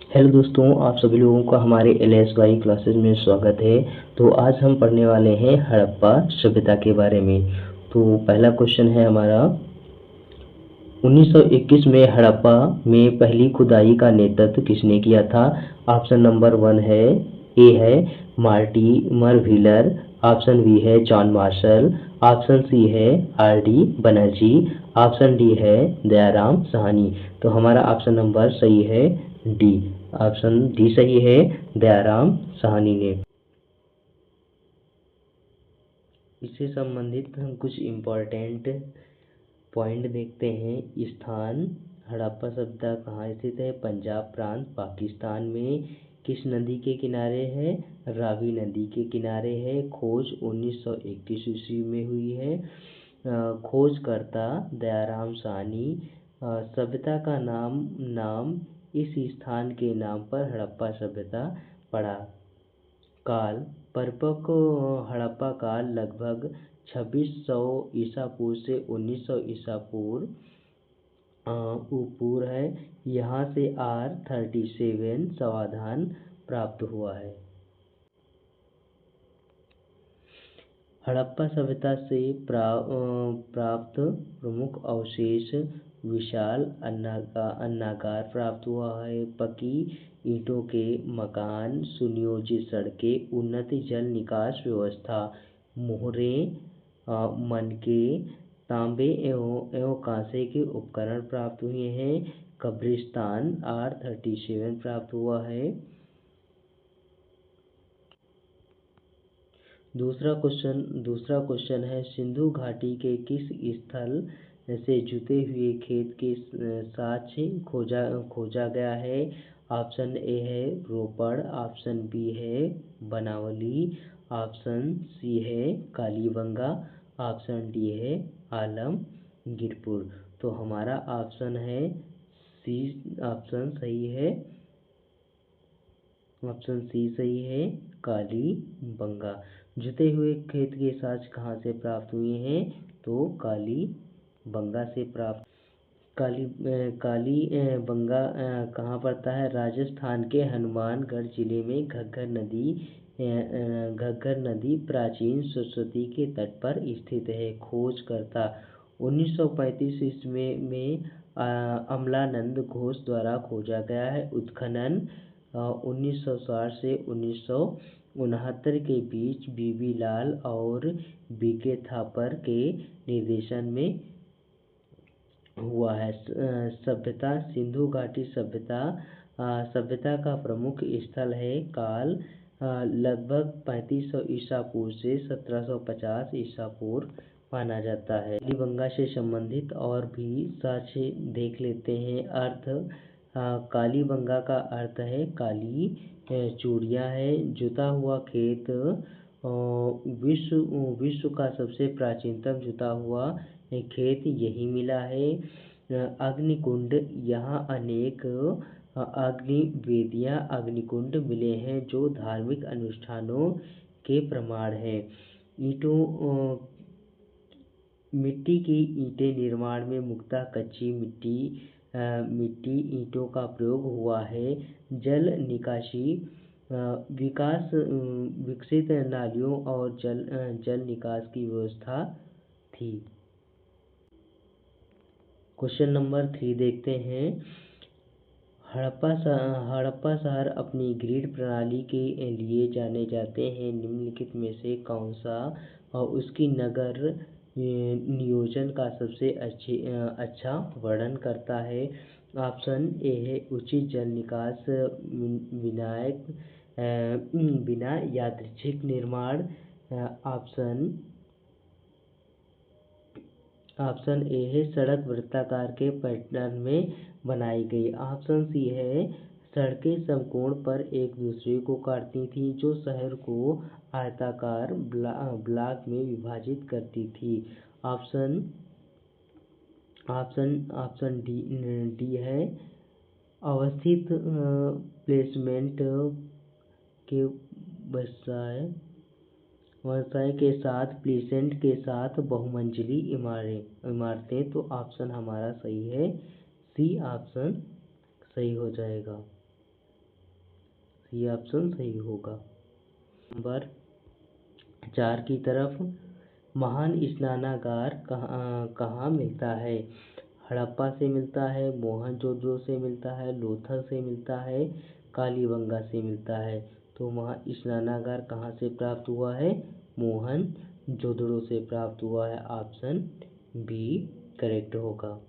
Hello दोस्तों, आप सभी लोगों का हमारे LSY क्लासेस में स्वागत है। तो आज हम पढ़ने वाले हैं हड़प्पा सभ्यता के बारे में। तो पहला क्वेश्चन है हमारा, 1921 में हड़प्पा में पहली खुदाई का नेतृत्व किसने किया था? ऑप्शन नंबर 1 है, ए है मार्टिमर व्हीलर, ऑप्शन बी है जॉन मार्शल, ऑप्शन सी है RD बनर्जी, ऑप्शन डी है दयाराम साहनी। तो हमारा ऑप्शन नंबर सही है डी। ऑप्शन डी सही है, दयाराम साहनी ने। इससे संबंधित हम कुछ इम्पोर्टेंट पॉइंट देखते हैं। स्थान, हड़प्पा सभ्यता कहाँ स्थित है? पंजाब प्रांत, पाकिस्तान में। किस नदी के किनारे है? रावी नदी के किनारे है। खोज 1921 ईस्वी में हुई है। खोजकर्ता दयाराम साहनी। सभ्यता का नाम इस स्थान के नाम पर हड़प्पा सभ्यता पड़ा। काल, परिपक्व हड़प्पा काल लगभग 2600 ईसा पूर्व से 1900 ईसा पूर्व है। यहाँ से R37 समाधान प्राप्त हुआ है। हड़प्पा सभ्यता से प्राप्त प्रमुख अवशेष, विशाल अन्नागार प्राप्त हुआ है। पकी ईंटों के मकान, सुनियोजित सड़कें, उन्नत जल निकास व्यवस्था, मोहरे, मनके, तांबे एवं कांसे के उपकरण प्राप्त हुए हैं। कब्रिस्तान R37 प्राप्त हुआ है। दूसरा क्वेश्चन है, सिंधु घाटी के किस स्थल से जुते हुए खेत के साक्ष्य खोजा गया है? ऑप्शन ए है रोपड़, ऑप्शन बी है बनावली, ऑप्शन सी है कालीबंगा, ऑप्शन डी है आलमगीरपुर। तो हमारा ऑप्शन है सी। ऑप्शन सही है, ऑप्शन सी सही है, कालीबंगा। जुते हुए खेत के साक्ष्य कहाँ से प्राप्त हुए हैं? तो कालीबंगा से प्राप्त। कालीबंगा कहाँ पड़ता है? राजस्थान के हनुमानगढ़ जिले में। घग्गर नदी प्राचीन सरस्वती के तट पर स्थित है। खोजकर्ता, 1935 ईस्वी में अमलानंद घोष द्वारा खोजा गया है। उत्खनन 1960 से 1969 के बीच बीबी लाल और BK थापर के निर्देशन में हुआ है। सभ्यता, सिंधु घाटी सभ्यता का प्रमुख स्थल है। काल, लगभग 3500 ईसा पूर्व से 1750 ईसा पूर्व माना जाता है। कालीबंगा से संबंधित और भी साक्ष्य देख लेते हैं। अर्थ, कालीबंगा का अर्थ है काली चूड़ियाँ है। जुता हुआ खेत, विश्व का सबसे प्राचीनतम जुता हुआ खेत यही मिला है। अग्निकुंड, यहाँ अनेक अग्निवेदियाँ अग्निकुंड मिले हैं जो धार्मिक अनुष्ठानों के प्रमाण हैं। मिट्टी की ईंटें निर्माण में मुख्यतः कच्ची मिट्टी ईंटों का प्रयोग हुआ है। जल निकासी, विकसित नालियों और जल निकास की व्यवस्था थी। क्वेश्चन नंबर 3 देखते हैं। हड़प्पा शहर अपनी ग्रिड प्रणाली के लिए जाने जाते हैं। निम्नलिखित में से कौन सा और उसकी नगर नियोजन का सबसे अच्छा वर्णन करता है? ऑप्शन ए है उचित जल निकास, बिना यादृच्छिक निर्माण। ऑप्शन ए है सड़क वृत्ताकार के पैटर्न में बनाई गई। ऑप्शन सी है सड़कें समकोण पर एक दूसरे को काटती थी जो शहर को आयताकार ब्लॉक में विभाजित करती थी। ऑप्शन डी है अवस्थित प्लेसमेंट के व्यवसाय के साथ प्लीसेंट के साथ बहुमंजिली इमारतें। तो ऑप्शन हमारा सही है सी। ऑप्शन सही हो जाएगा। सी ऑप्शन सही होगा। नंबर 4 की तरफ, महान स्नानागार कहाँ मिलता है? हड़प्पा से मिलता है, मोहनजोदड़ो से मिलता है, लोथल से मिलता है, कालीबंगा से मिलता है। तो महान स्नानागार कहाँ से प्राप्त हुआ है? मोहनजोदड़ो से प्राप्त हुआ है। ऑप्शन बी करेक्ट होगा।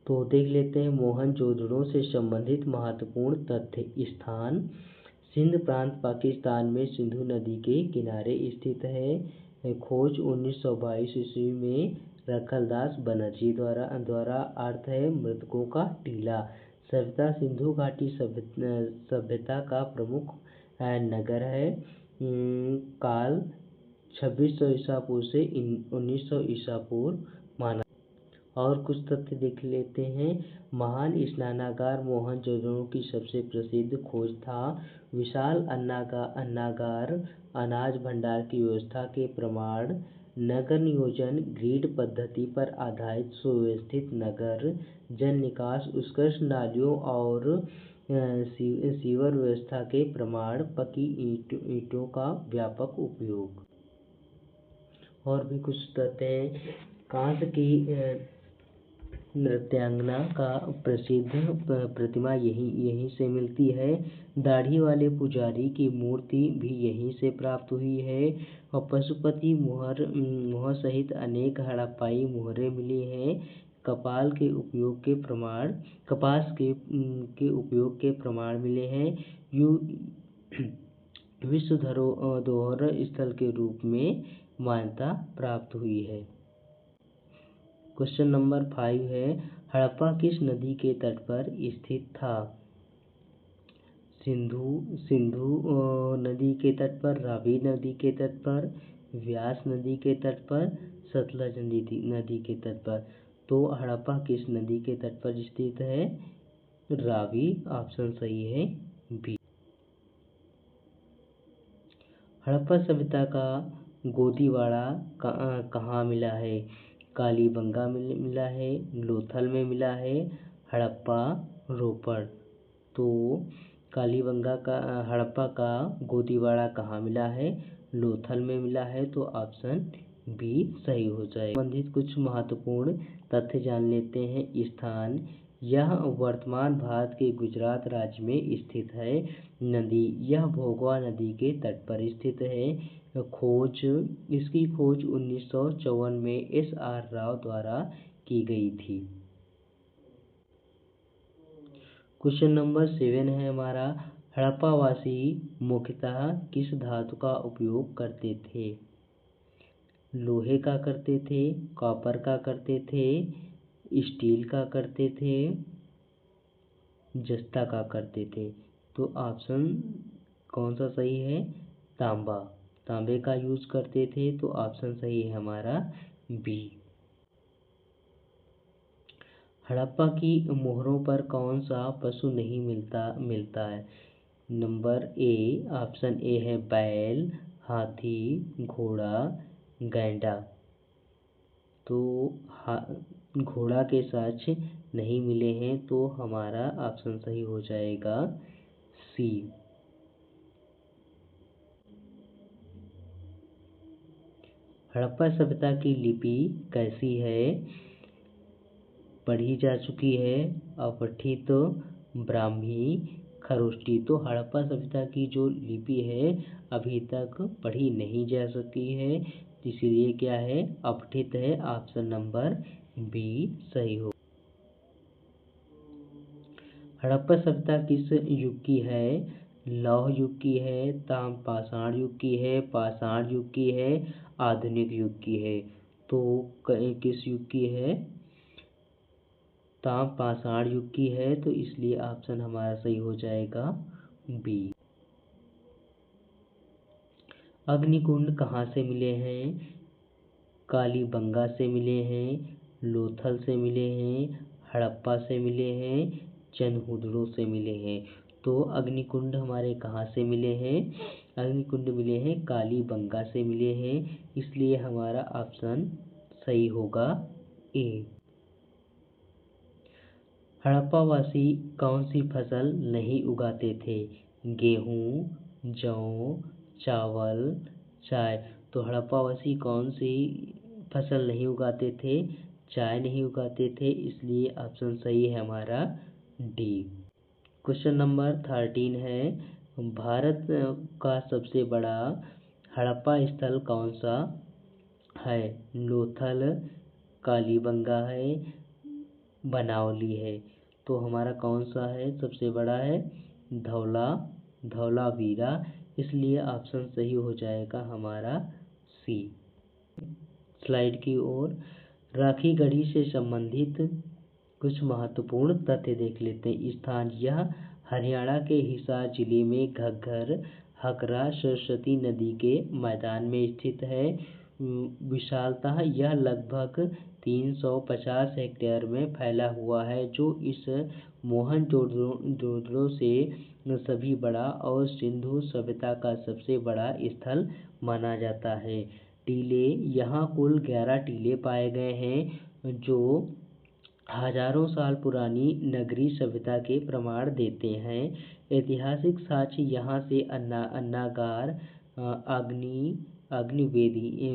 तो देख लेते हैं मोहनजोदड़ो से संबंधित महत्वपूर्ण तथ्य। स्थान, सिंध प्रांत पाकिस्तान में सिंधु नदी के किनारे स्थित है। खोज 1922 ईस्वी में रखलदास बनर्जी द्वारा अर्थ है मृतकों का टीला। सभ्यता, सिंधु घाटी सभ्यता का प्रमुख नगर है। काल 2600 ईसा पूर्व से 1900 ईसा पूर्व माना। और कुछ तथ्य देख लेते हैं। महान स्नानागार मोहनजोदड़ो की सबसे प्रसिद्ध खोज था। विशाल अन्नागार, अनाज भंडार की व्यवस्था के प्रमाण, नगर नियोजन, ग्रिड पद्धति पर आधारित सुव्यवस्थित नगर, जल निकास, उत्कृष्ट नालियों और सीवर व्यवस्था के प्रमाण, पकी ईंटों का व्यापक उपयोग। और भी कुछ तथ्य हैं। कांस्य की नृत्यांगना का प्रसिद्ध प्रतिमा यहीं से मिलती है। दाढ़ी वाले पुजारी की मूर्ति भी यहीं से प्राप्त हुई है। और पशुपति मुहर सहित अनेक हड़प्पाई मुहरें मिली हैं। कपास के उपयोग के प्रमाण मिले हैं। विश्व धरोहर स्थल के रूप में मान्यता प्राप्त हुई है। क्वेश्चन नंबर 5 है, हड़प्पा किस नदी के तट पर स्थित था? सिंधु नदी के तट पर, रावी नदी के तट पर, व्यास नदी के तट पर, सतलज नदी के तट पर। तो हड़प्पा किस नदी के तट पर स्थित है? रावी। ऑप्शन सही है बी। हड़प्पा सभ्यता का गोदीवाड़ा कहाँ मिला है? कालीबंगा में मिला है, लोथल में मिला है, हड़प्पा, रोपड़। तो हड़प्पा का गोदीवाड़ा कहाँ मिला है? लोथल में मिला है। तो ऑप्शन बी सही हो जाएगा। संबंधित कुछ महत्वपूर्ण तथ्य जान लेते हैं। स्थान, यह वर्तमान भारत के गुजरात राज्य में स्थित है। नदी, यह भोगवा नदी के तट पर स्थित है। खोज, इसकी खोज 1954 में S.R. राव द्वारा की गई थी। क्वेश्चन नंबर 7 है हमारा, हड़प्पावासी मुख्यतः किस धातु का उपयोग करते थे? लोहे का करते थे, कॉपर का करते थे, स्टील का करते थे, जस्ता का करते थे। तो ऑप्शन कौन सा सही है? तांबे का यूज करते थे। तो ऑप्शन सही है हमारा बी। हड़प्पा की मोहरों पर कौन सा पशु नहीं मिलता है? नंबर ए, ऑप्शन ए है बैल, हाथी, घोड़ा, गैंडा। तो घोड़ा के साक्ष्य नहीं मिले हैं। तो हमारा ऑप्शन सही हो जाएगा सी। हड़प्पा सभ्यता की लिपि कैसी है? पढ़ी जा चुकी है, अपठित, ब्राह्मी, खरोष्टी। तो हड़प्पा सभ्यता की जो लिपि है अभी तक पढ़ी नहीं जा सकी है, इसीलिए क्या है? अपठित है। ऑप्शन नंबर बी सही हो। हड़प्पा सभ्यता किस युग की है? लौह युग की है, ताम्रपाषाण युग की है, पाषाण युग की है, आधुनिक युग की है। तो किस युग की है? ताम्रपाषाण युग की है। तो इसलिए ऑप्शन हमारा सही हो जाएगा बी। अग्निकुंड कहाँ से मिले हैं? कालीबंगा से मिले हैं, लोथल से मिले हैं, हड़प्पा से मिले हैं, चंदहुदड़ो से मिले हैं। तो अग्निकुंड हमारे कहाँ से मिले हैं? अग्निकुंड मिले हैं कालीबंगा से मिले हैं। इसलिए हमारा ऑप्शन सही होगा ए। हड़प्पावासी कौन सी फसल नहीं उगाते थे? गेहूँ, जौ, चावल, चाय। तो हड़प्पावासी कौन सी फसल नहीं उगाते थे? चाय नहीं उगाते थे, इसलिए ऑप्शन सही है हमारा डी। क्वेश्चन नंबर 13 है, भारत का सबसे बड़ा हड़प्पा स्थल कौन सा है? लोथल, कालीबंगा है, बनावली है। तो हमारा कौन सा है सबसे बड़ा है? धौलावीरा, इसलिए ऑप्शन सही हो जाएगा हमारा सी। स्लाइड की ओर, राखी गढ़ी से संबंधित कुछ महत्वपूर्ण तथ्य देख लेते हैं। स्थान, यह हरियाणा के हिसार जिले में घग्गर हकरा सरस्वती नदी के मैदान में स्थित है। विशालता, यह लगभग 350 हेक्टेयर में फैला हुआ है, जो इस मोहनजोदड़ो से सभी बड़ा और सिंधु सभ्यता का सबसे बड़ा स्थल माना जाता है। टीले, यहाँ कुल 11 टीले पाए गए हैं, जो हजारों साल पुरानी नगरीय सभ्यता के प्रमाण देते हैं। ऐतिहासिक साक्ष्य, यहाँ से अन्नागार,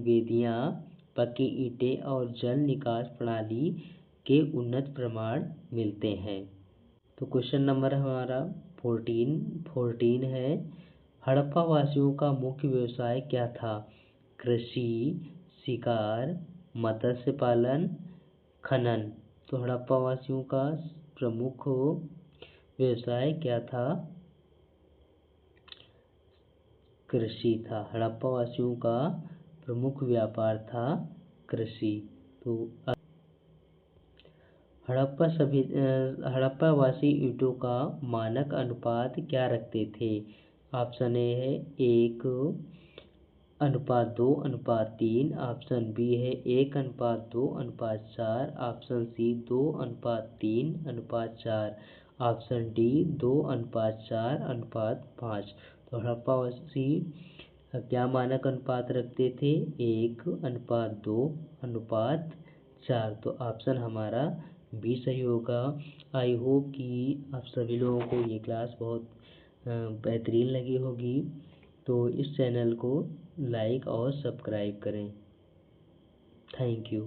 वेदियाँ, पक्की ईंटें और जल निकास प्रणाली के उन्नत प्रमाण मिलते हैं। तो क्वेश्चन नंबर हमारा 14 है, हड़प्पा वासियों का मुख्य व्यवसाय क्या था? कृषि, शिकार, मत्स्य पालन, खनन। तो हड़प्पा वासियों का प्रमुख व्यवसाय क्या था? कृषि था। हड़प्पा वासियों का प्रमुख व्यापार था कृषि। तो हड़प्पा वासी ईंटों का मानक अनुपात क्या रखते थे? ऑप्शन ए है 1:2:3, ऑप्शन बी है 1:2:4, ऑप्शन सी 2:3:4, ऑप्शन डी 2:4:5। तो हड़प्पा वासी क्या मानक अनुपात रखते थे? 1:2:4। तो ऑप्शन हमारा बी सही होगा। आई होप कि आप सभी लोगों को ये क्लास बहुत बेहतरीन लगी होगी। तो इस चैनल को लाइक और सब्सक्राइब करें। Thank you.